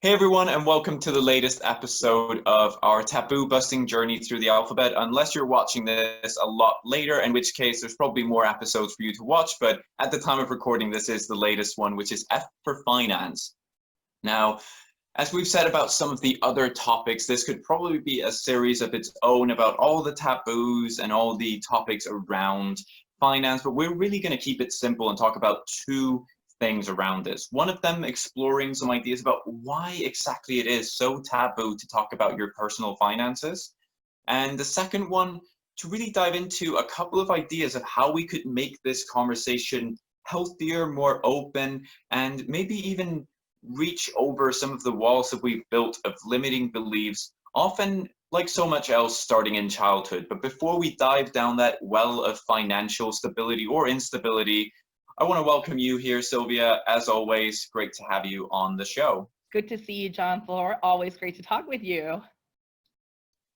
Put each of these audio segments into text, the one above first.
Hey everyone, and welcome to the latest episode of our taboo busting journey through the alphabet. Unless you're watching this a lot later, in which case there's probably more episodes for you to watch, but at the time of recording, this is the latest one, which is F for finance. Now, as we've said about some of the other topics, this could probably be a series of its own about all the taboos and all the topics around finance, but we're really going to keep it simple and talk about two things around this. One of them exploring some ideas about why exactly it is so taboo to talk about your personal finances. And the second one, to really dive into a couple of ideas of how we could make this conversation healthier, more open, and maybe even reach over some of the walls that we've built of limiting beliefs, often like so much else starting in childhood. But before we dive down that well of financial stability or instability, I want to welcome you here, Sylvia. As always, great to have you on the show. Good to see you, John Thor. Always great to talk with you.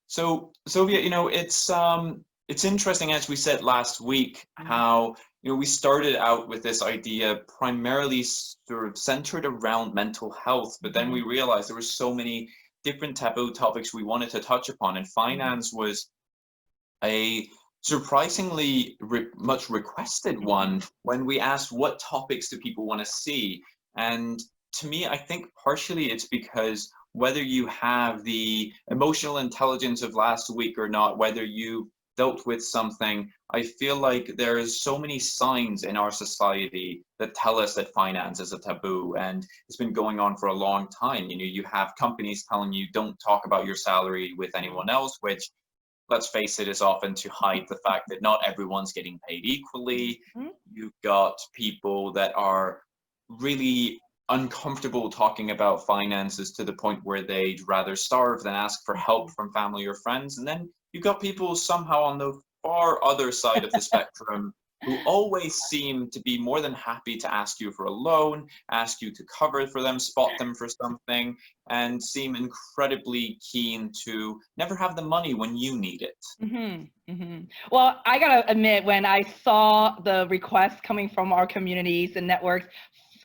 So, Sylvia, it's interesting, as we said last week, how we started out with this idea primarily sort of centered around mental health, but then we realized there were so many different taboo topics we wanted to touch upon, and finance was a surprisingly much requested one when we asked what topics do people want to see. And to me, I think partially it's because whether you have the emotional intelligence of last week or not, whether you dealt with something, I feel like there's so many signs in our society that tell us that finance is a taboo, and it's been going on for a long time. You have companies telling you don't talk about your salary with anyone else, which, let's face it, is often to hide the fact that not everyone's getting paid equally. You've got people that are really uncomfortable talking about finances to the point where they'd rather starve than ask for help from family or friends. And then you've got people somehow on the far other side of the spectrum who always seem to be more than happy to ask you for a loan, ask you to cover for them, spot them for something, and seem incredibly keen to never have the money when you need it. Well, I gotta admit, when I saw the requests coming from our communities and networks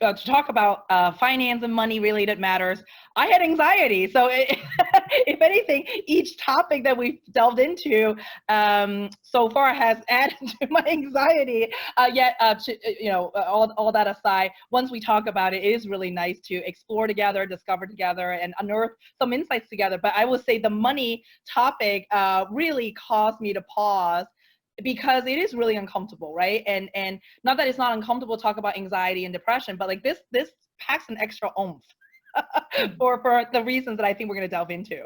to talk about finance and money related matters, I had anxiety. So if anything, each topic that we've delved into so far has added to my anxiety. Yet, all that aside, once we talk about it, it is really nice to explore together, discover together, and unearth some insights together. But I would say the money topic really caused me to pause, because it is really uncomfortable, right? And not that it's not uncomfortable to talk about anxiety and depression, but like this packs an extra oomph for the reasons that I think we're going to delve into.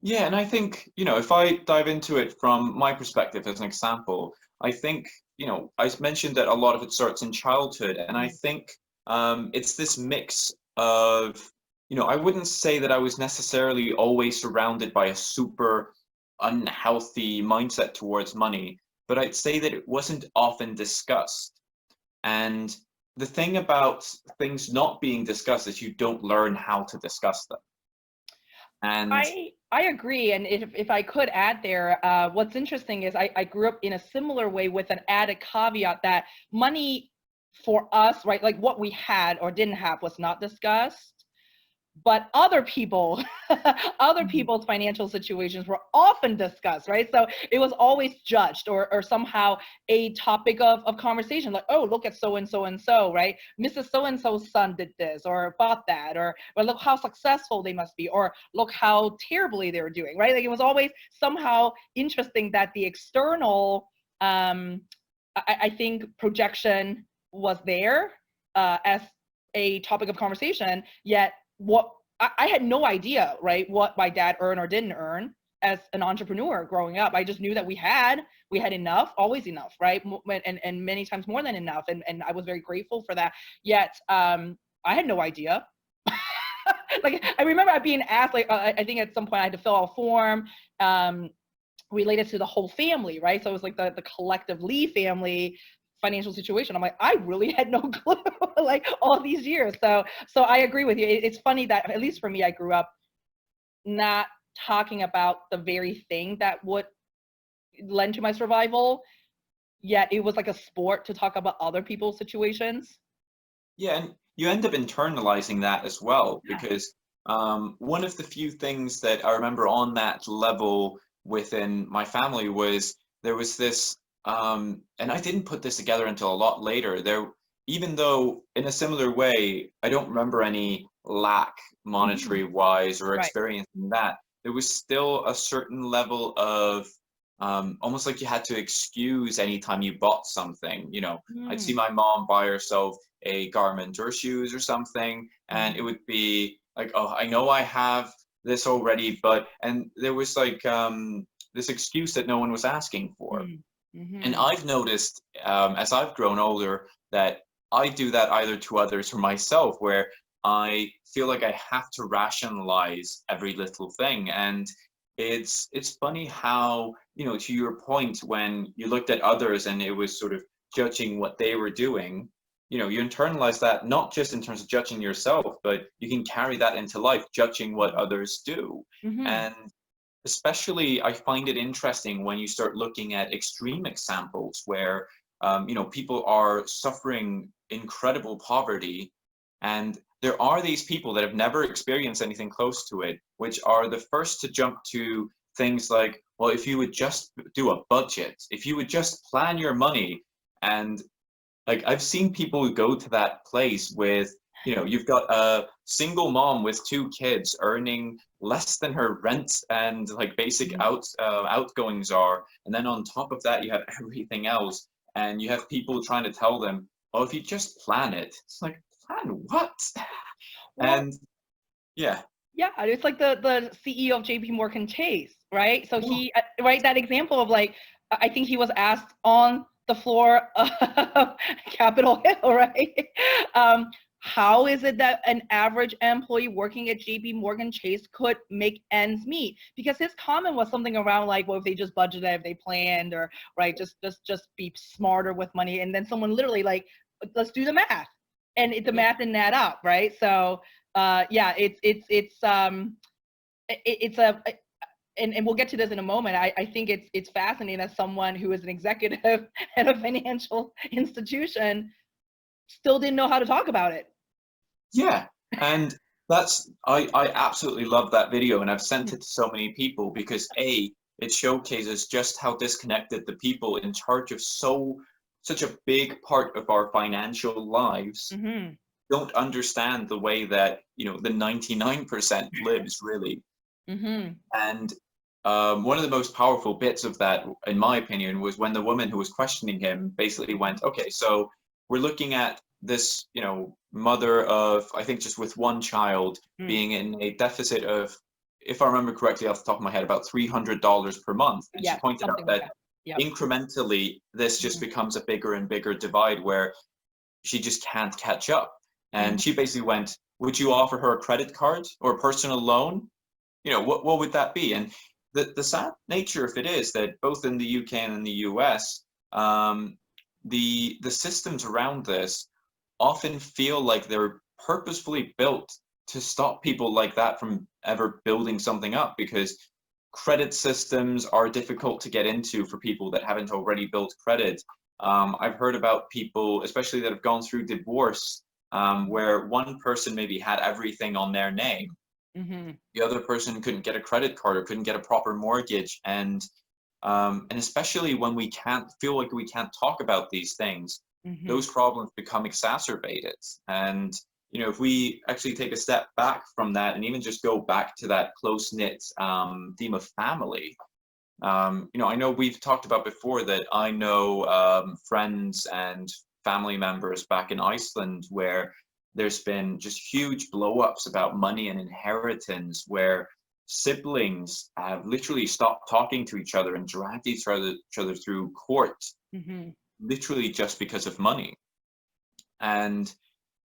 Yeah, and I think, if I dive into it from my perspective as an example, I think, I mentioned that a lot of it starts in childhood, and I think it's this mix of, I wouldn't say that I was necessarily always surrounded by a super unhealthy mindset towards money, but I'd say that it wasn't often discussed. And the thing about things not being discussed is you don't learn how to discuss them. And I agree. And if I could add there, what's interesting is I grew up in a similar way with an added caveat that money for us, right, like what we had or didn't have was not discussed. But other people, other people's financial situations were often discussed, right? So it was always judged or somehow a topic of conversation, like, oh, look at so and so and so, right? Mrs. So and so's son did this or bought that, or look how successful they must be, or look how terribly they were doing, right? Like it was always somehow interesting that the external, I think, projection was there as a topic of conversation, yet what I had no idea, right, what my dad earned or didn't earn as an entrepreneur growing up. I just knew that we had enough, always enough, right, and many times more than enough, and I was very grateful for that. Yet I had no idea. Like I remember being asked, like I think at some point I had to fill out a form related to the whole family, right? So it was like the collective Lee family financial situation. I'm like, I really had no clue like all these years. So I agree with you. It's funny that, at least for me, I grew up not talking about the very thing that would lend to my survival, yet it was like a sport to talk about other people's situations. yeah, and you end up internalizing that as well, Yeah. because one of the few things that I remember on that level within my family was there was this, and I didn't put this together until a lot later. Even though in a similar way, I don't remember any lack Mhm. monetary wise or Right. experiencing that, there was still a certain level of almost like you had to excuse anytime you bought something. I'd see Mm. my mom buy herself a garment or shoes or something, and it Mhm. would be like, oh, I know I have this already, and there was like this excuse that no one was asking for. Mm. And Mhm. I've noticed, as I've grown older, that I do that either to others or myself, where I feel like I have to rationalize every little thing. And it's funny how, to your point, when you looked at others and it was sort of judging what they were doing, you internalize that not just in terms of judging yourself, but you can carry that into life, judging what others do. Mhm. And especially, I find it interesting when you start looking at extreme examples where, people are suffering incredible poverty, and there are these people that have never experienced anything close to it, which are the first to jump to things like, well, if you would just do a budget, if you would just plan your money, and like I've seen people who go to that place with, you've got a single mom with two kids earning less than her rent and like basic Mhm. outgoings are, and then on top of that you have everything else, and you have people trying to tell them, oh, if you just plan it, it's like, plan what? Well, And yeah, yeah, it's like the CEO of JP Morgan Chase, right? So yeah, he, right, that example of like, I think he was asked on the floor of Capitol Hill, right? Um, how is it that an average employee working at JP Morgan Chase could make ends meet? Because his comment was something around like, well, if they just budgeted, if they planned, or right, just be smarter with money. And then someone literally like, let's do the math, and the yeah. math didn't add up, right? So yeah, it's a and we'll get to this in a moment. I think it's fascinating as someone who is an executive at a financial institution still didn't know how to talk about it. Yeah, and I absolutely love that video, and I've sent Mhm. it to so many people because A, it showcases just how disconnected the people in charge of such a big part of our financial lives Mhm. don't understand the way that, the 99% lives really. Mhm. And one of the most powerful bits of that, in my opinion, was when the woman who was questioning him basically went, okay, so we're looking at this, mother of, I think just with one child Mm. being in a deficit of, if I remember correctly off the top of my head, about $300 per month. And she Yeah, pointed out something like that that. Yep. incrementally, this just Mhm. becomes a bigger and bigger divide where she just can't catch up. And Mhm. she basically went, would you offer her a credit card or a personal loan? What would that be? And the sad nature of it is that both in the UK and in the US, the systems around this often feel like they're purposefully built to stop people like that from ever building something up, because credit systems are difficult to get into for people that haven't already built credit. I've heard about people, especially that have gone through divorce, where one person maybe had everything on their name, Mhm. the other person couldn't get a credit card or couldn't get a proper mortgage, and especially when we can't feel like we can't talk about these things, Mhm. those problems become exacerbated. And if we actually take a step back from that and even just go back to that close knit theme of family, I know we've talked about before that I know friends and family members back in Iceland where there's been just huge blow-ups about money and inheritance, where siblings have literally stopped talking to each other and dragged each other through court, Mhm. literally just because of money. And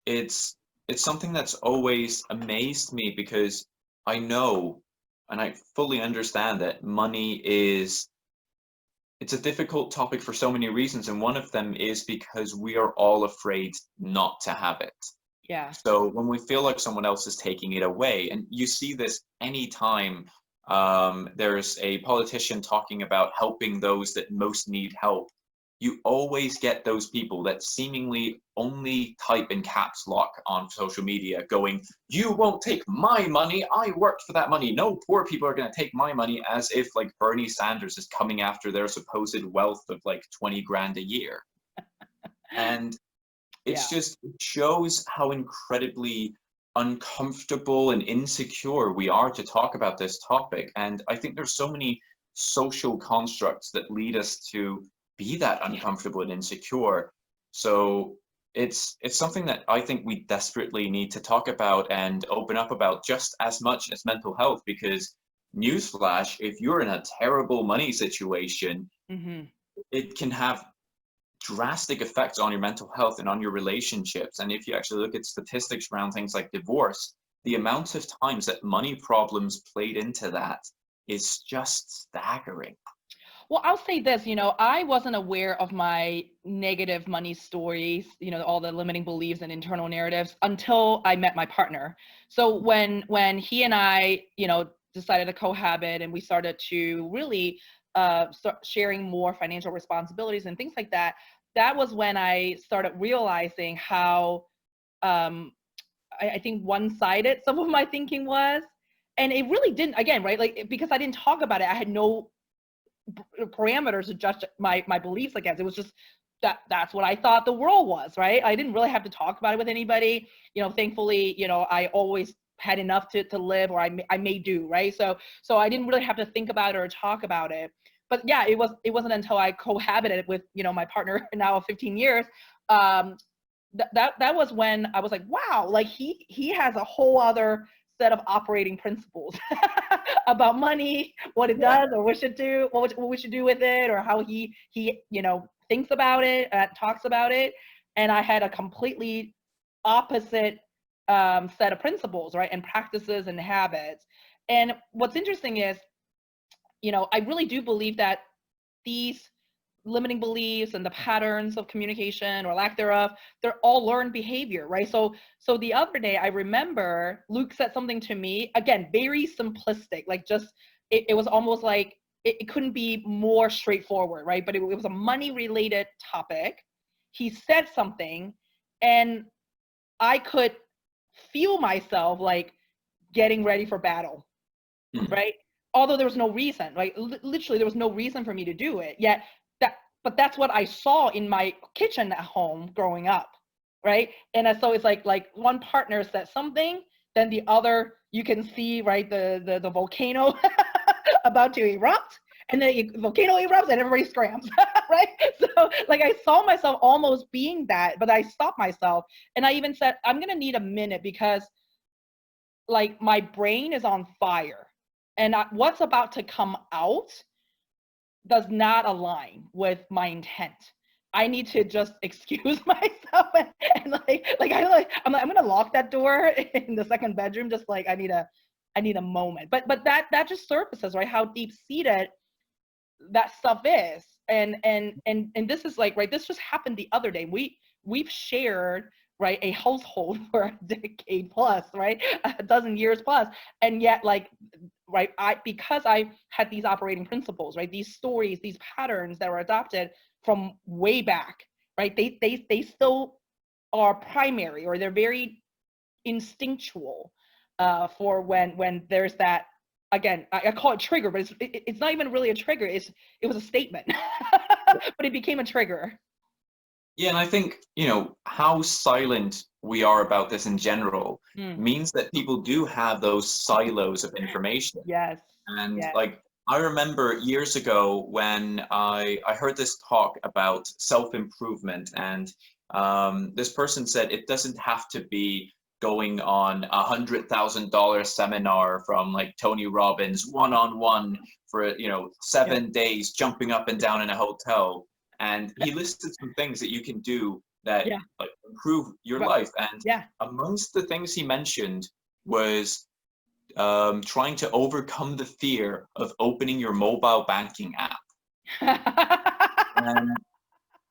it's it's something that's always amazed me, because I know and I fully understand that money is it's a difficult topic for so many reasons, and one of them is because we are all afraid not to have it. Yeah. So when we feel like someone else is taking it away, and you see this anytime there's a politician talking about helping those that most need help, you always get those people that seemingly only type in caps lock on social media going, you won't take my money, I worked for that money, no poor people are going to take my money, as if like Bernie Sanders is coming after their supposed wealth of like 20 grand a year. And Yeah. it shows how incredibly uncomfortable and insecure we are to talk about this topic. And I think there's so many social constructs that lead us to be that uncomfortable and insecure. So it's something that I think we desperately need to talk about and open up about just as much as mental health, because newsflash, if you're in a terrible money situation, Mm-hmm. it can have drastic effects on your mental health and on your relationships. And if you actually look at statistics around things like divorce, the amount of times that money problems played into that is just staggering. Well, I'll say this, I wasn't aware of my negative money stories, all the limiting beliefs and internal narratives until I met my partner. So when he and I, decided to cohabit and we started to really start sharing more financial responsibilities and things like that, that was when I started realizing how I think one-sided some of my thinking was. And it really didn't, again, right? Like, because I didn't talk about it, I had no parameters to judge my beliefs against. It was just that's what I thought the world was, right? I didn't really have to talk about it with anybody. Thankfully, I always had enough to live, or I may do, right? So I didn't really have to think about it or talk about it. But yeah, it wasn't until I cohabited with my partner now of 15 years, that was when I was like, wow, like he has a whole other set of operating principles about money, what it does, or what we should do with it, or how he thinks about it, talks about it. And I had a completely opposite set of principles, right, and practices and habits. And what's interesting is, I really do believe that these limiting beliefs and the patterns of communication or lack thereof, they're all learned behavior, right? So the other day, I remember Luke said something to me, again, very simplistic, like just it was almost like it couldn't be more straightforward, right? But it was a money related topic. He said something, and I could feel myself like getting ready for battle, right? Although there was no reason, right? Literally, there was no reason for me to do it. Yet but that's what I saw in my kitchen at home growing up, right? And so it's like one partner said something, then the other, you can see, right, the volcano about to erupt, and then the volcano erupts and everybody scrams, right? So like I saw myself almost being that, but I stopped myself, and I even said, I'm gonna need a minute, because like my brain is on fire, and what's about to come out does not align with my intent. I need to just excuse myself and I'm gonna lock that door in the second bedroom. Just like I need a moment. But that just surfaces, right, how deep seated that stuff is. And this is like, right, this just happened the other day. We've shared, right, a household for a decade plus, right, a dozen years plus, and yet like, right, because I had these operating principles, right, these stories, these patterns that were adopted from way back, right, they still are primary, or they're very instinctual for when there's that, again, I call it trigger, but it's not even really a trigger. It was a statement, but it became a trigger. Yeah, and I think, how silent we are about this in general means that people do have those silos of information. Yes. And Yes. like, I remember years ago when I heard this talk about self-improvement, and this person said it doesn't have to be going on $100,000 seminar from like Tony Robbins one-on-one for 7 days, jumping up and down in a hotel. And he listed some things that you can do that Yeah. like improve your Right. life. And Yeah. amongst the things he mentioned was trying to overcome the fear of opening your mobile banking app. And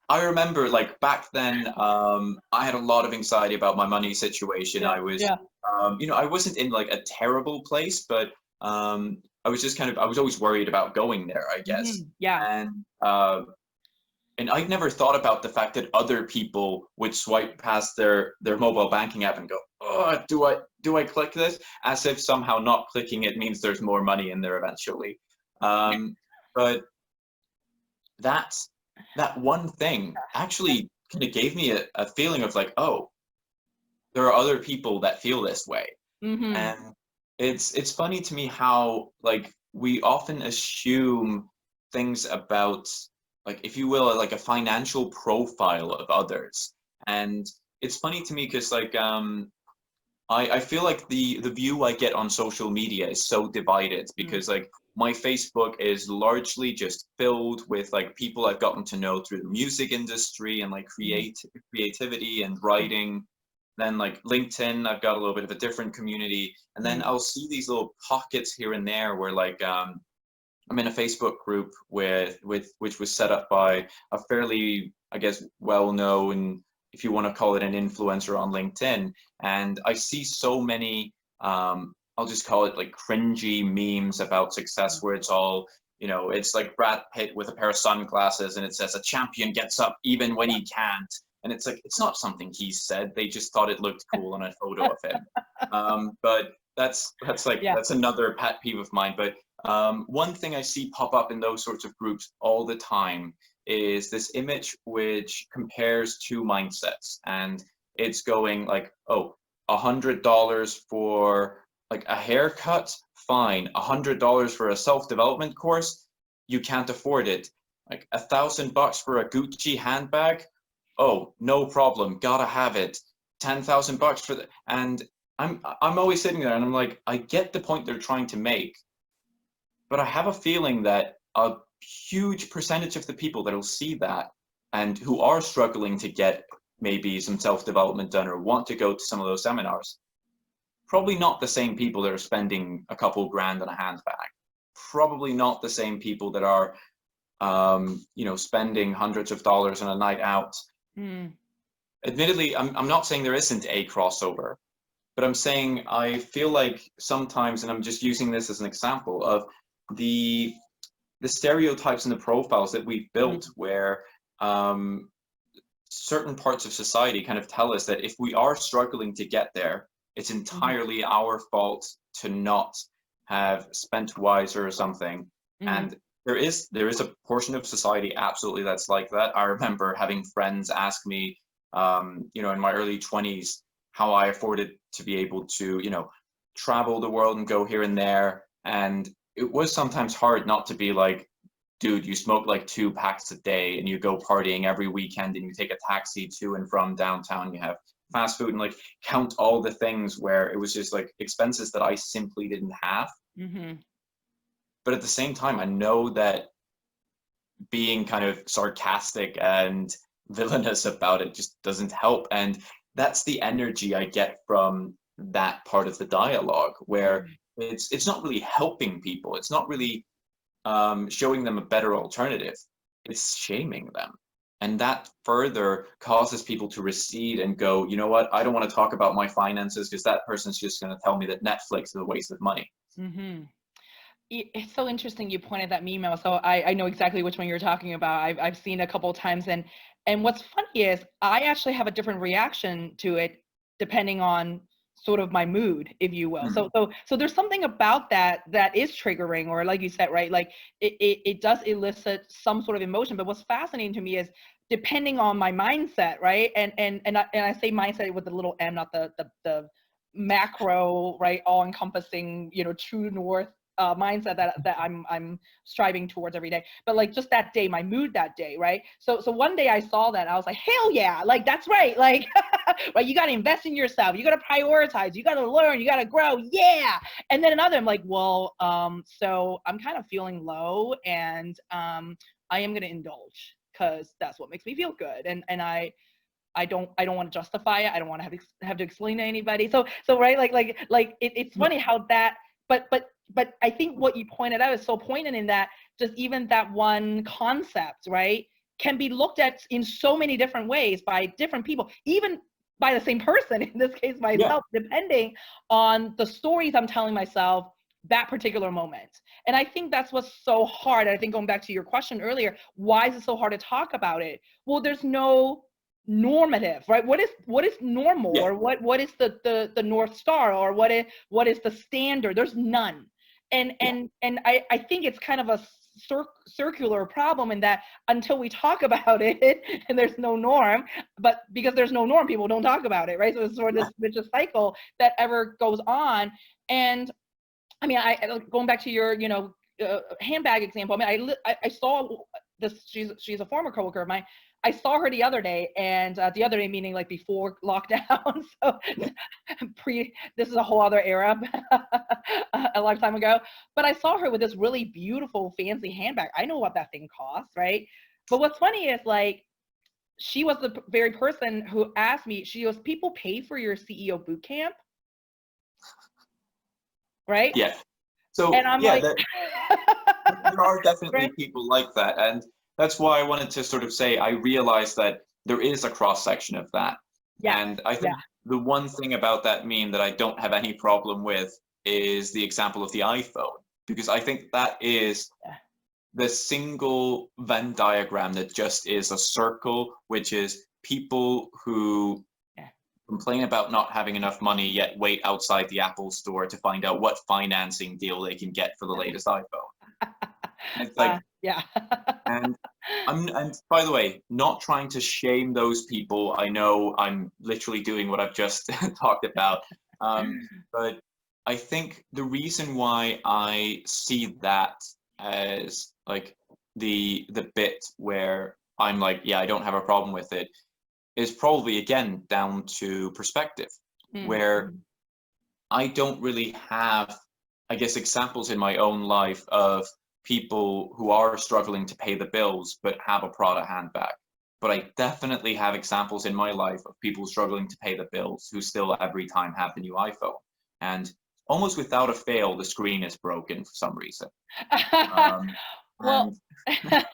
I remember, like, back then, I had a lot of anxiety about my money situation. Yeah. I was, Yeah. I wasn't in like a terrible place, but I was just I was always worried about going there, I guess. Yeah. And and I'd never thought about the fact that other people would swipe past their mobile banking app and go, oh, do I click this? As if somehow not clicking it means there's more money in there eventually. But that one thing actually kind of gave me a feeling of like, oh, there are other people that feel this way. Mm-hmm. And it's funny to me how like we often assume things about, like, if you will, like a financial profile of others. And it's funny to me because like I feel like the view I get on social media is so divided because like my Facebook is largely just filled with like people I've gotten to know through the music industry and like creativity and writing. Then like LinkedIn, I've got a little bit of a different community. And then I'll see these little pockets here and there where like I'm in a Facebook group with which was set up by a fairly, I guess, well-known, if you want to call it an influencer on LinkedIn. And I see so many, I'll just call it like cringy memes about success where it's all, it's like Brad Pitt with a pair of sunglasses and it says a champion gets up even when he can't. And it's like, it's not something he said. They just thought it looked cool on a photo of him. But that's like, Yeah. that's another pet peeve of mine. But one thing I see pop up in those sorts of groups all the time is this image which compares two mindsets, and it's going like, oh, $100 for like a haircut, fine. $100 for a self-development course, you can't afford it. Like $1,000 for a Gucci handbag, oh, no problem, gotta have it. $10,000 for the, and I'm always sitting there and I'm like, I get the point they're trying to make, but I have a feeling that a huge percentage of the people that will see that and who are struggling to get maybe some self-development done or want to go to some of those seminars, probably not the same people that are spending a couple grand on a handbag. Probably not the same people that are, spending hundreds of dollars on a night out. Admittedly, I'm not saying there isn't a crossover, but I'm saying I feel like sometimes, and I'm just using this as an example of the stereotypes and the profiles that we've built, where certain parts of society kind of tell us that if we are struggling to get there, it's entirely our fault to not have spent wiser or something. And there is a portion of society absolutely that's like that. I remember having friends ask me, in my early 20s, how I afforded to be able to, travel the world and go here and there. And it was sometimes hard not to be like, dude, you smoke like 2 packs a day and you go partying every weekend and you take a taxi to and from downtown, you have fast food, and like count all the things where it was just like expenses that I simply didn't have. But at the same time, I know that being kind of sarcastic and villainous about it just doesn't help. And that's the energy I get from that part of the dialogue, where it's not really helping people. It's not really showing them a better alternative. It's shaming them. And that further causes people to recede and go, you know what, I don't want to talk about my finances because that person's just going to tell me that Netflix is a waste of money. It's so interesting you pointed that meme out. So I know exactly which one you're talking about. I've seen it a couple of times, and what's funny is I actually have a different reaction to it depending on sort of my mood, if you will. So there's something about that is triggering, or like you said, right? Like it does elicit some sort of emotion. But what's fascinating to me is depending on my mindset, right? And I say mindset with the little m, not the macro, right, all encompassing, true north mindset that I'm striving towards every day. But like just that day, my mood that day, right? So one day I saw that, I was like, hell yeah, like that's right, like right, you got to invest in yourself, you got to prioritize, you got to learn, you got to grow, yeah. And then another, I'm like, well, so I'm kind of feeling low, and I am going to indulge because that's what makes me feel good, and I don't want to justify it. I don't want to have to explain to anybody. So right, like it's funny how that, but I think what you pointed out is so poignant, in that just even that one concept, right, can be looked at in so many different ways by different people, even by the same person, in this case myself, depending on the stories I'm telling myself, that particular moment. And I think that's what's so hard. I think going back to your question earlier, why is it so hard to talk about it? Well, there's no normative, right? What is normal, Yeah. or what is the North Star, or what is the standard? There's none. And Yeah. I think it's kind of a circular problem, in that until we talk about it and there's no norm, but because there's no norm, people don't talk about it, right? So it's sort of this vicious cycle that ever goes on. And I mean, going back to your, handbag example. I mean, I saw this. She's a former coworker of mine. I saw her the other day, and the other day meaning like before lockdown. So this is a whole other era, a lifetime ago. But I saw her with this really beautiful, fancy handbag. I know what that thing costs, right? But what's funny is, like, she was the very person who asked me. She goes, "People pay for your CEO boot camp, right?" Yeah. And So I'm yeah, like, there are definitely right? people like that, and that's why I wanted to sort of say I realize that there is a cross section of that, Yes. and I Yeah. think the one thing about that meme that I don't have any problem with is the example of the iPhone, because I think that is Yeah. the single Venn diagram that just is a circle, which is people who Yeah. complain about not having enough money yet wait outside the Apple store to find out what financing deal they can get for the latest iPhone. And it's like, Yeah. and and by the way, not trying to shame those people. I know I'm literally doing what I've just talked about. But I think the reason why I see that as like the bit where I'm like, yeah, I don't have a problem with it, is probably again down to perspective, Mm, where mm. I don't really have, I guess, examples in my own life of people who are struggling to pay the bills but have a Prada handbag. But I definitely have examples in my life of people struggling to pay the bills who still every time have the new iPhone. And almost without a fail, the screen is broken for some reason. Um, Well, and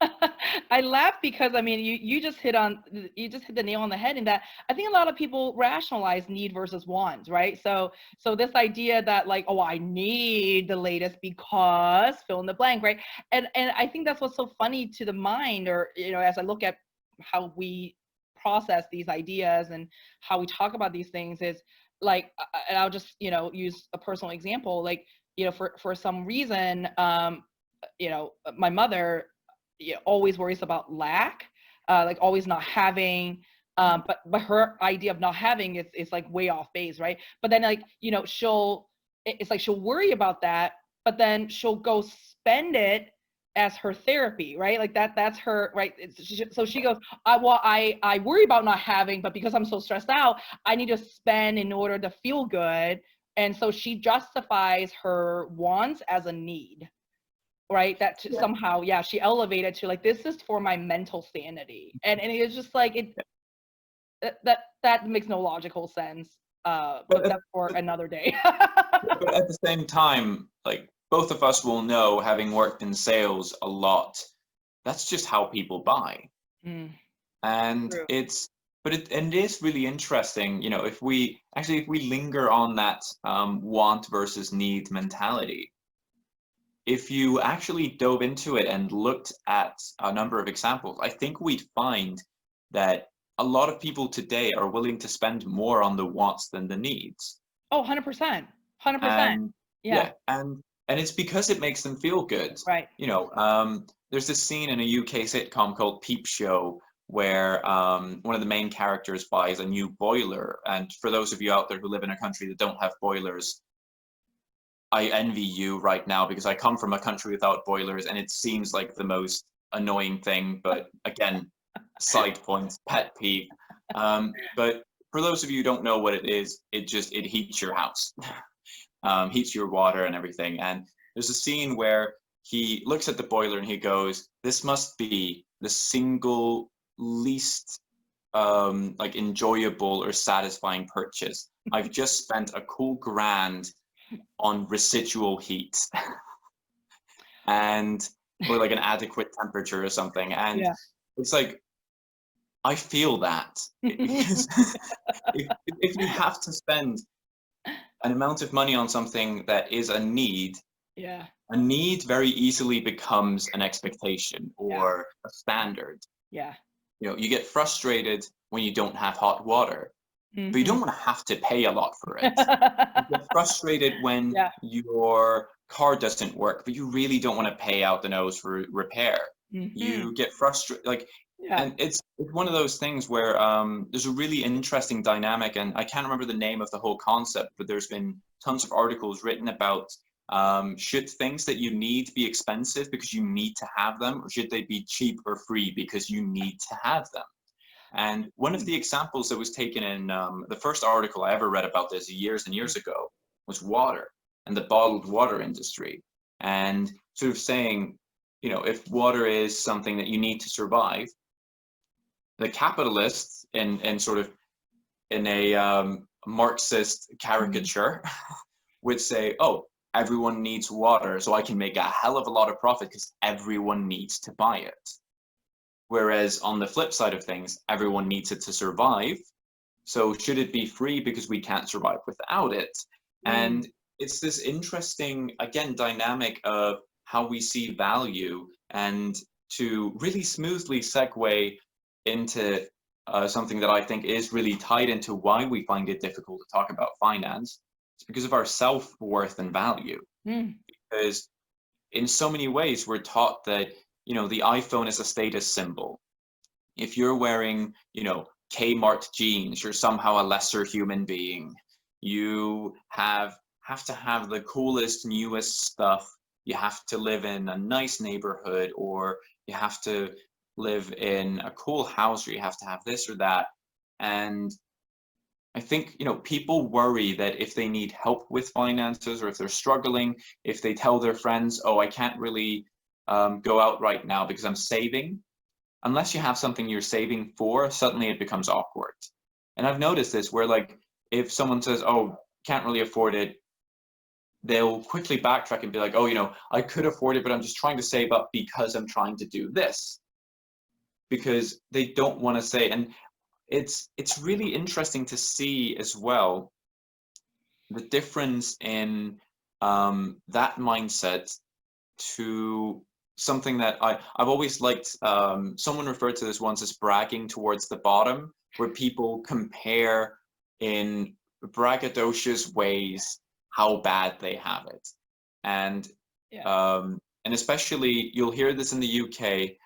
I laugh because, I mean, you just hit the nail on the head, in that I think a lot of people rationalize need versus want, right? So this idea that, like, oh, I need the latest because fill in the blank, right? And I think that's what's so funny to the mind, or, as I look at how we process these ideas and how we talk about these things, is like, and I'll just, use a personal example, like, for some reason, my mother, always worries about lack, like always not having. But her idea of not having is like way off base, right? But then, like, it's like she'll worry about that, but then she'll go spend it as her therapy, right? Like that's her, right? So she goes, I worry about not having, but because I'm so stressed out, I need to spend in order to feel good. And so she justifies her wants as a need, right? That yeah, somehow, yeah, she elevated to, like, this is for my mental sanity. And it's just like, that makes no logical sense. but But at, that's for another day. but at the same time, like both of us will know, having worked in sales a lot, that's just how people buy. Mm, And true. it is really interesting, if we linger on that want versus need mentality, if you actually dove into it and looked at a number of examples, I think we'd find that a lot of people today are willing to spend more on the wants than the needs. Oh, 100%. 100%. And Yeah. yeah, and it's because it makes them feel good. Right. There's this scene in a UK sitcom called Peep Show where one of the main characters buys a new boiler. And for those of you out there who live in a country that don't have boilers, I envy you right now, because I come from a country without boilers and it seems like the most annoying thing. But again, side point, pet peeve. But for those of you who don't know what it is, it heats your house, heats your water and everything. And there's a scene where he looks at the boiler and he goes, "This must be the single least like enjoyable or satisfying purchase. I've just spent a cool grand on residual heat and or like an adequate temperature or something." And Yeah. it's like, I feel that, because if you have to spend an amount of money on something that is a need, Yeah. A need very easily becomes an expectation Yeah. or a standard. Yeah. You get frustrated when you don't have hot water, but you Hmm. don't want to have to pay a lot for it. You get frustrated when Yeah. your car doesn't work, but you really don't want to pay out the nose for repair. Hmm. You get frustrated, like, Yeah. and it's one of those things where there's a really interesting dynamic, and I can't remember the name of the whole concept, but there's been tons of articles written about should things that you need be expensive because you need to have them, or should they be cheap or free because you need to have them? And one of Mm, the examples that was taken in the first article I ever read about this years and mm, years ago was water and the bottled water industry. And sort of saying, if water is something that you need to survive, the capitalists in sort of in a Marxist mm, caricature would say, oh, everyone needs water, so I can make a hell of a lot of profit because everyone needs to buy it. Whereas on the flip side of things, everyone needs it to survive. So should it be free because we can't survive without it? mm, And it's this interesting, again, dynamic of how we see value, and to really smoothly segue into something that I think is really tied into why we find it difficult to talk about finance. It's because of our self-worth and value. mm. Because in so many ways, we're taught that, the iPhone is a status symbol. If you're wearing, Kmart jeans, you're somehow a lesser human being. You have to have the coolest, newest stuff. You have to live in a nice neighborhood, or you have to live in a cool house, or you have to have this or that. And I think, people worry that if they need help with finances, or if they're struggling, if they tell their friends, oh, I can't really go out right now because I'm saving, unless you have something you're saving for, suddenly it becomes awkward. And I've noticed this where, like, if someone says, oh, can't really afford it, they'll quickly backtrack and be like, oh, I could afford it, but I'm just trying to save up because I'm trying to do this. Because they don't want to say, and it's really interesting to see as well the difference in that mindset to something that I've always liked. Someone referred to this once as bragging towards the bottom, where people compare in braggadocious ways how bad they have it. And Yeah. and especially you'll hear this in the UK,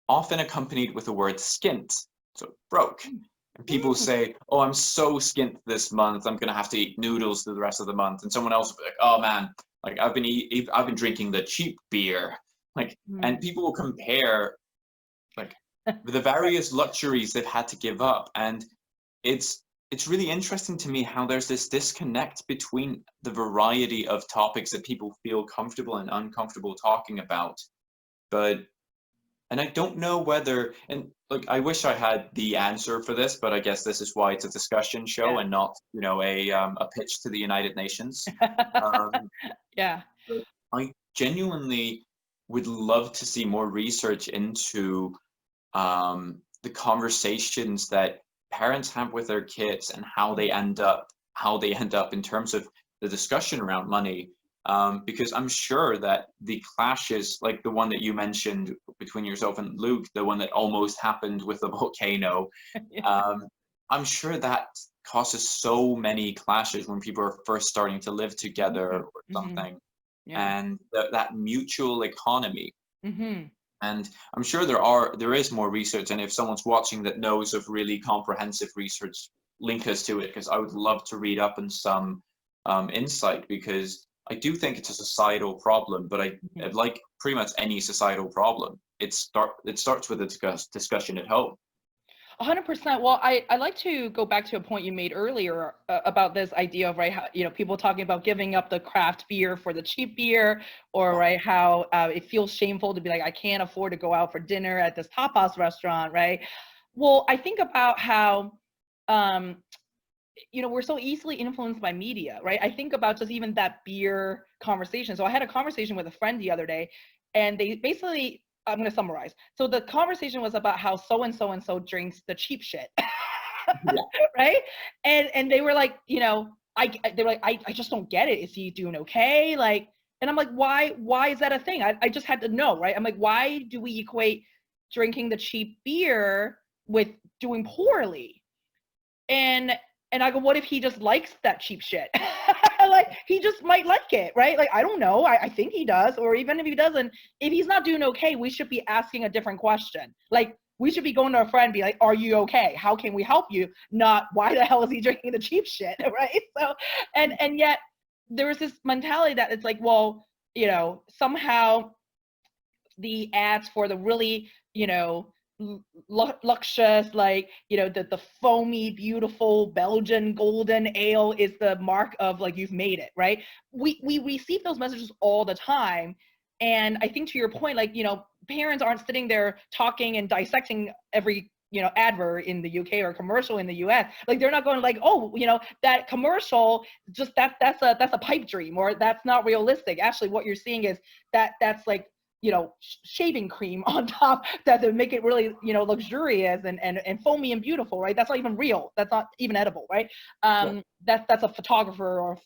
often accompanied with the word skint, so broke. Mm, And people mm, say, "Oh, I'm so skint this month. I'm gonna have to eat noodles for the rest of the month." And someone else will be like, "Oh man, like I've been drinking the cheap beer." Like, and mm. people will compare like the Right. various luxuries they've had to give up, and it's it's really interesting to me how there's this disconnect between the variety of topics that people feel comfortable and uncomfortable talking about. But and I don't know whether, and like, I wish I had the answer for this, but I guess this is why it's a discussion show Yeah. and not, a pitch to the United Nations. Um, Yeah. but I genuinely would love to see more research into the conversations that parents have with their kids and how they end up in terms of the discussion around money. Because I'm sure that the clashes, like the one that you mentioned between yourself and Luke, the one that almost happened with the volcano, Yeah. um, I'm sure that causes so many clashes when people are first starting to live together Mhm, or mhm. something, Yeah. and that mutual economy. Mhm. And I'm sure there is more research, and if someone's watching that knows of really comprehensive research, link us to it, because I would love to read up on some insight, because I do think it's a societal problem. But Mhm. like pretty much any societal problem, it starts with a discussion at home. 100%. Well, I like to go back to a point you made earlier about this idea of, right, how, people talking about giving up the craft beer for the cheap beer, or Yeah, right, how it feels shameful to be like, I can't afford to go out for dinner at this tapas restaurant, right? Well, I think about how, um, we're so easily influenced by media, right? I think about just even that beer conversation. So I had a conversation with a friend the other day, and they basically, I'm going to summarize. So the conversation was about how so and so and so drinks the cheap shit, yeah, right? And they were like, they were like, I just don't get it. Is he doing okay? Like, And I'm like, why is that a thing? I just had to know, right? I'm like, why do we equate drinking the cheap beer with doing poorly? And I go, what if he just likes that cheap shit? Like, he just might like it, right? Like, I don't know. I think he does. Or even if he doesn't, if he's not doing okay, we should be asking a different question. Like, we should be going to a friend and be like, are you okay? How can we help you? Not, why the hell is he drinking the cheap shit, right? So, and yet there was this mentality that it's like, well, you know, somehow the ads for the really, you know, luxurious, like, you know, the foamy, beautiful Belgian golden ale is the mark of like you've made it, right? We receive those messages all the time. And I think to your point, like, you know, parents aren't sitting there talking and dissecting every, you know, advert in the UK or commercial in the US. Like, they're not going like, oh, you know, that commercial, just that's a pipe dream, or that's not realistic. Actually, what you're seeing is that's like, you know, shaving cream on top that to make it really, you know, luxurious and foamy and beautiful, right? That's not even real. That's not even edible, right? Yeah. That's a photographer or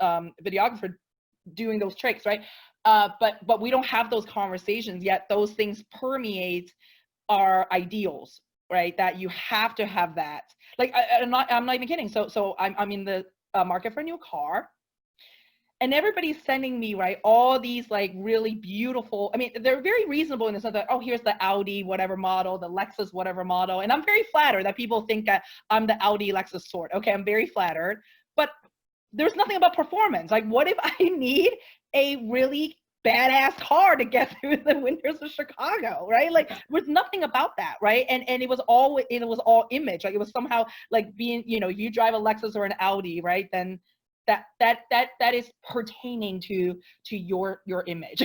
videographer doing those tricks, right? But we don't have those conversations yet. Those things permeate our ideals, right? That you have to have that. Like, I'm not even kidding. So I'm in the market for a new car, and everybody's sending me, right, all these like really beautiful, I mean, they're very reasonable in the sense that, oh, here's the Audi whatever model, the Lexus whatever model. And I'm very flattered that people think that I'm the Audi Lexus sort. Okay, I'm very flattered. But there's nothing about performance. Like, what if I need a really badass car to get through the winters of Chicago, right? Like, there's nothing about that, right? And it was all image. Like, it was somehow like being, you know, you drive a Lexus or an Audi, right? Then that is pertaining to your image.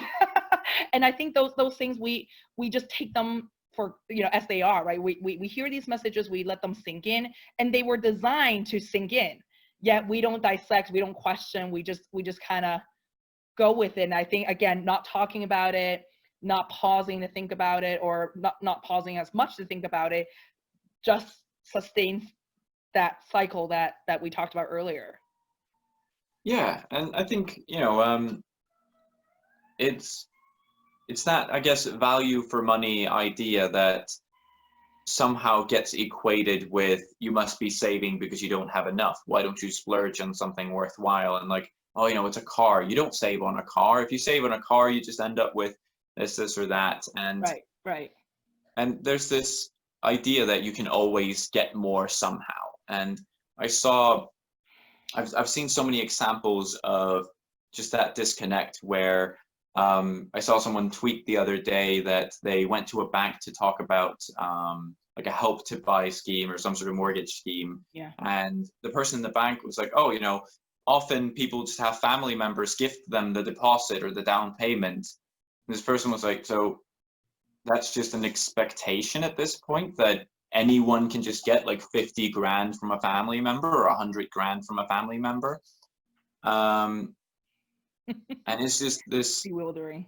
And I think those things we just take them for, you know, as they are, right? We hear these messages, we let them sink in, and they were designed to sink in. Yet we don't dissect, we don't question, we just kind of go with it. And I think, again, not talking about it, not pausing to think about it, or not pausing as much to think about it, just sustains that cycle that we talked about earlier. Yeah, and I think, you know, it's that, I guess, value for money idea that somehow gets equated with you must be saving because you don't have enough. Why don't you splurge on something worthwhile? And like, oh, you know, it's a car. You don't save on a car. If you save on a car, you just end up with this or that. Right. And there's this idea that you can always get more somehow. And I saw I've seen so many examples of just that disconnect where I saw someone tweet the other day that they went to a bank to talk about like a help to buy scheme or some sort of mortgage scheme. Yeah. And the person in the bank was like, oh, you know, often people just have family members gift them the deposit or the down payment. And this person was like, so that's just an expectation at this point that anyone can just get like 50 grand from a family member or 100 grand from a family member. And it's just this, Bewildering.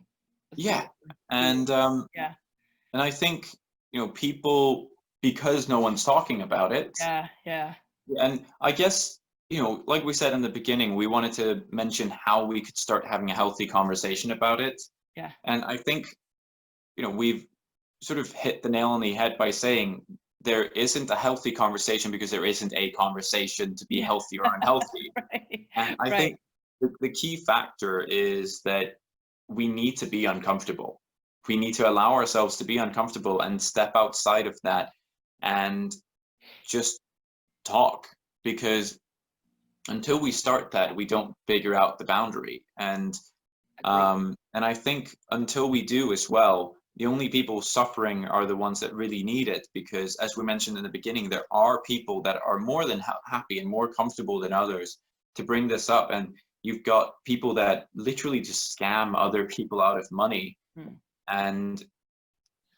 yeah. And Yeah. and I think, you know, people, because no one's talking about it, Yeah. and I guess, you know, like we said in the beginning, we wanted to mention how we could start having a healthy conversation about it. Yeah. And I think, you know, we've sort of hit the nail on the head by saying there isn't a healthy conversation because there isn't a conversation to be healthy or unhealthy. Right. And I Right. think the key factor is that we need to be uncomfortable. We need to allow ourselves to be uncomfortable and step outside of that and just talk, because until we start that, we don't figure out the boundary. And I think until we do as well, the only people suffering are the ones that really need it, because as we mentioned in the beginning, there are people that are more than happy and more comfortable than others to bring this up. And you've got people that literally just scam other people out of money. Hmm. And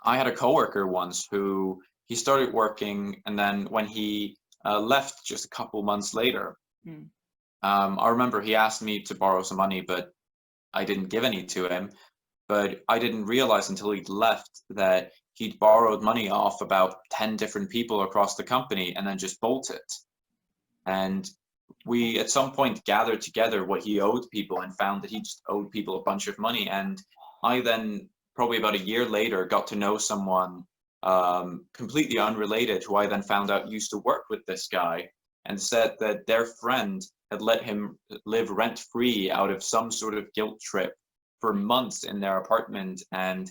I had a coworker once who he started working, and then when he left just a couple months later, Hmm. I remember he asked me to borrow some money, but I didn't give any to him. But I didn't realize until he'd left that he'd borrowed money off about 10 different people across the company and then just bolted. And we at some point gathered together what he owed people and found that he just owed people a bunch of money. And I then, probably about a year later, got to know someone completely unrelated who I then found out used to work with this guy, and said that their friend had let him live rent free out of some sort of guilt trip for months in their apartment. And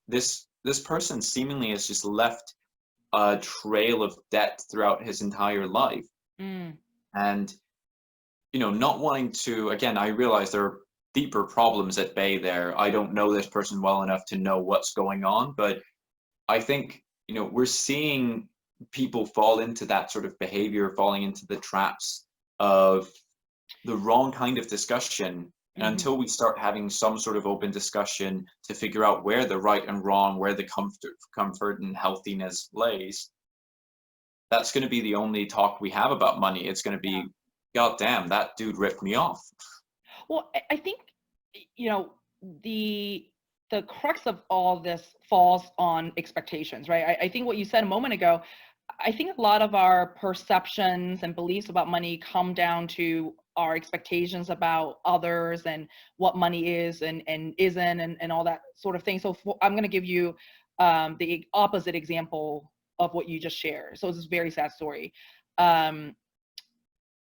this person seemingly has just left a trail of debt throughout his entire life. Mm. And not wanting to, again, I realize there are deeper problems at bay there. I don't know this person well enough to know what's going on, but I think, we're seeing people fall into that sort of behavior, falling into the traps of the wrong kind of discussion. And Mhm. until we start having some sort of open discussion to figure out where the right and wrong, where the comfort and healthiness lays, that's going to be the only talk we have about money. It's going to be, God damn, that dude ripped me off. Well, I think, you know, the the crux of all this falls on expectations, right? I think what you said a moment ago, I think a lot of our perceptions and beliefs about money come down to our expectations about others and what money is and isn't and all that sort of thing. So I'm going to give you the opposite example of what you just shared. So it's this very sad story. Um,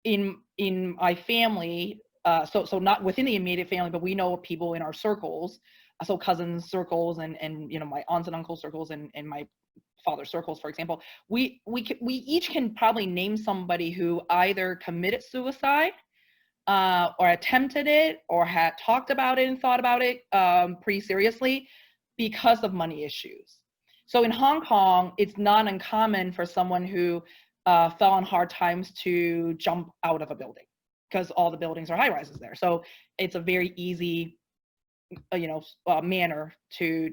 in my family, so not within the immediate family, but we know people in our circles, so cousins circles and my aunts and uncles circles and my father's circles, for example. We each can probably name somebody who either committed suicide, or attempted it, or had talked about it and thought about it pretty seriously because of money issues. So in Hong Kong, it's not uncommon for someone who fell on hard times to jump out of a building because all the buildings are high rises there. So it's a very easy, manner to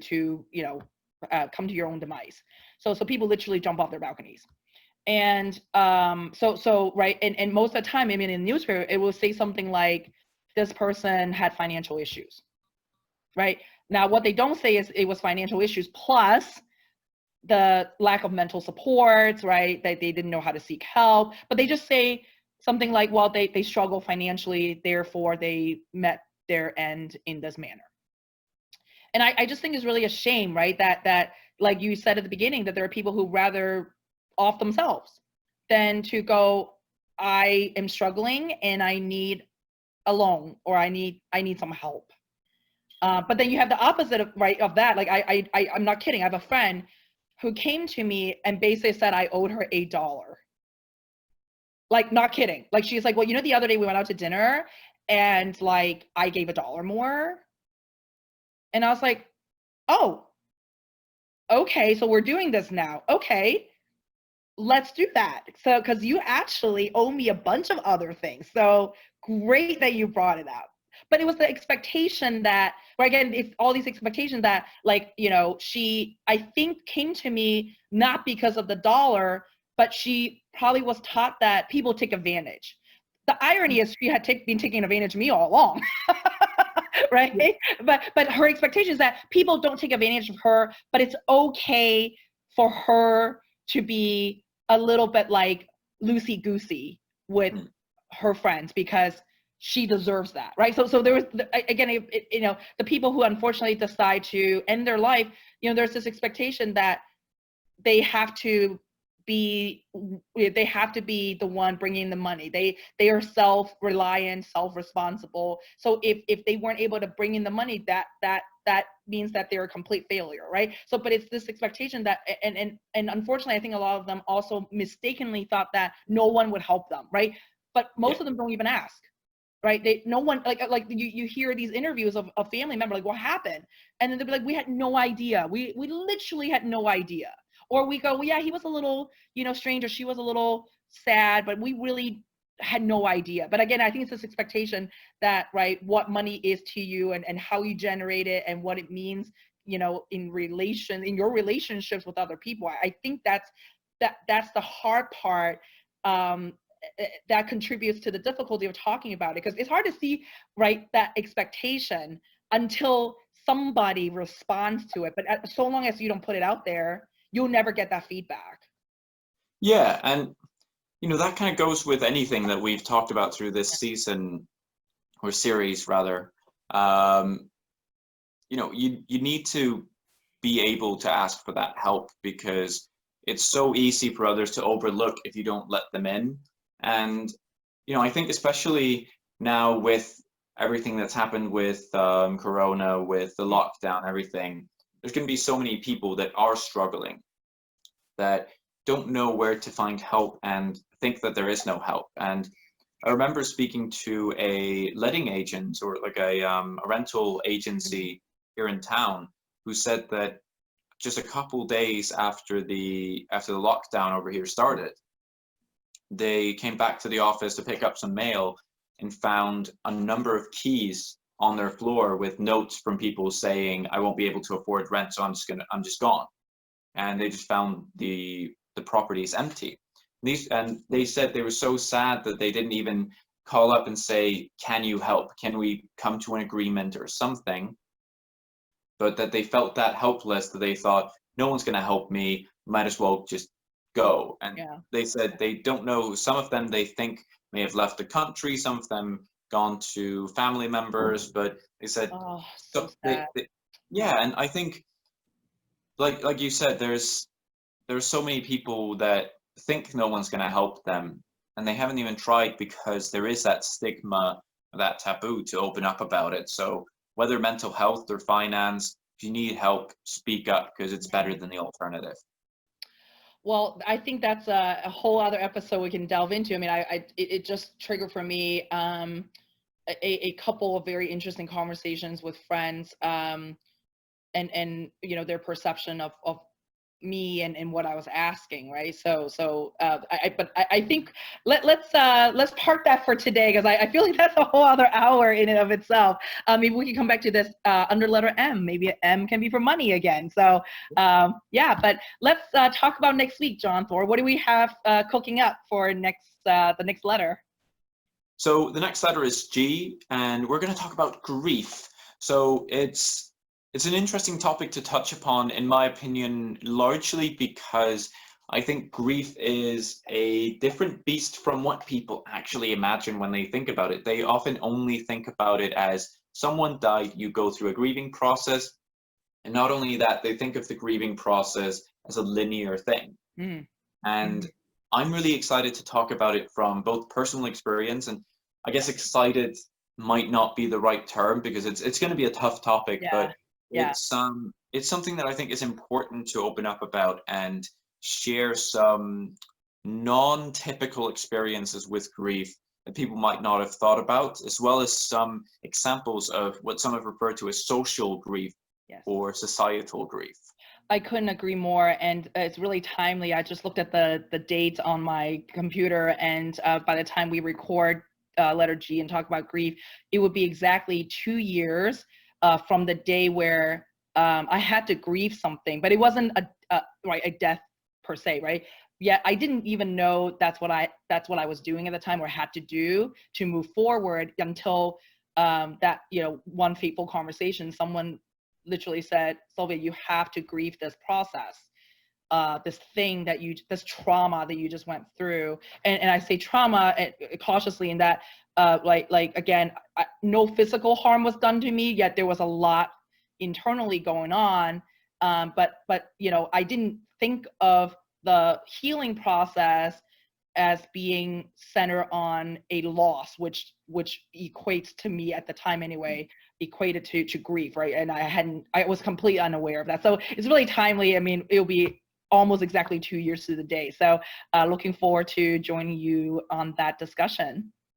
come to your own demise. So people literally jump off their balconies. And so right, and most of the time, I mean, in the newspaper, it will say something like, this person had financial issues, right? Now, what they don't say is it was financial issues plus the lack of mental support, right? That they didn't know how to seek help, but they just say something like, well, they struggle financially, therefore they met their end in this manner. And I just think it's really a shame, right? That like you said at the beginning, that there are people who rather off themselves than to go, I am struggling and I need a loan, or I need some help. But then you have the opposite of that. Like I'm not kidding. I have a friend who came to me and basically said I owed her $1. Like, not kidding. Like, she's like, well, the other day we went out to dinner and like I gave $1 more. And I was like, oh, okay, so we're doing this now. Okay, let's do that. So, because you actually owe me a bunch of other things. So great that you brought it up. But it was the expectation that, or again, it's all these expectations that, like, she, I think, came to me not because of the dollar, but she probably was taught that people take advantage. The irony is she had been taking advantage of me all along. Right? But her expectation is that people don't take advantage of her, but it's okay for her to be a little bit like loosey goosey with her friends because she deserves that, right? So there was again, the people who unfortunately decide to end their life, there's this expectation that they have to be the one bringing the money. They are self-reliant, self-responsible. So if they weren't able to bring in the money, that means that they're a complete failure, right? So, but it's this expectation that, and unfortunately, I think a lot of them also mistakenly thought that no one would help them, right? But most of them don't even ask, right? No one, like you hear these interviews of a family member, like, what happened? And then they'll be like, we had no idea. We literally had no idea. Or we go, well, yeah, he was a little, strange, or she was a little sad, but we really had no idea. But again, I think it's this expectation that, right, what money is to you and how you generate it and what it means, in your relationships with other people. I think that's the hard part, that contributes to the difficulty of talking about it, because it's hard to see, right, that expectation until somebody responds to it. But so long as you don't put it out there, you'll never get that feedback. Yeah, and that kind of goes with anything that we've talked about through this season or series rather. You need to be able to ask for that help, because it's so easy for others to overlook if you don't let them in. And I think especially now with everything that's happened with Corona, with the lockdown, everything, there's going to be so many people that are struggling, that don't know where to find help and think that there is no help. And I remember speaking to a letting agent, or like a rental agency here in town, who said that just a couple days after the lockdown over here started, they came back to the office to pick up some mail and found a number of keys on their floor with notes from people saying, I won't be able to afford rent, so I'm just gone. And they just found the properties empty. And they said they were so sad that they didn't even call up and say, can you help? Can we come to an agreement or something? But that they felt that helpless, that they thought, no one's going to help me, might as well just go. And they said they don't know. Some of them they think may have left the country, some of them gone to family members, but they said, so sad. Yeah. And I think, like you said, there's so many people that think no one's going to help them, and they haven't even tried, because there is that stigma, that taboo to open up about it. So whether mental health or finance, if you need help, speak up, because it's better than the alternative. Well, I think that's a whole other episode we can delve into. I mean, it just triggered for me a couple of very interesting conversations with friends, and their perception of me and what I was asking, right? I think let's park that for today, because I feel like that's a whole other hour in and of itself. Maybe we can come back to this under letter M. Maybe M can be for money again. So but let's talk about next week, John Thor. What do we have cooking up for the next letter? So the next letter is G, and we're going to talk about grief. So it's an interesting topic to touch upon, in my opinion, largely because I think grief is a different beast from what people actually imagine when they think about it. They often only think about it as someone died, you go through a grieving process. And not only that, they think of the grieving process as a linear thing. And I'm really excited to talk about it from both personal experience, and I guess excited might not be the right term, because it's going to be a tough topic, but it's something that I think is important to open up about and share some non-typical experiences with grief that people might not have thought about, as well as some examples of what some have referred to as social grief or societal grief. I couldn't agree more, and it's really timely. I just looked at the dates on my computer, and by the time we record letter G and talk about grief, it would be exactly 2 years from the day where I had to grieve something, but it wasn't a death per se, right? Yeah, I didn't even know that's what I was doing at the time, or had to do to move forward, until that one fateful conversation. Someone literally said, Sylvia, you have to grieve this process, this trauma that you just went through. And I say trauma cautiously, in that again, no physical harm was done to me, yet there was a lot internally going on. But I didn't think of the healing process as being centered on a loss, which equates to me at the time anyway, equated to grief, right? And I was completely unaware of that. So it's really timely. I mean, it'll be almost exactly 2 years to the day. So looking forward to joining you on that discussion.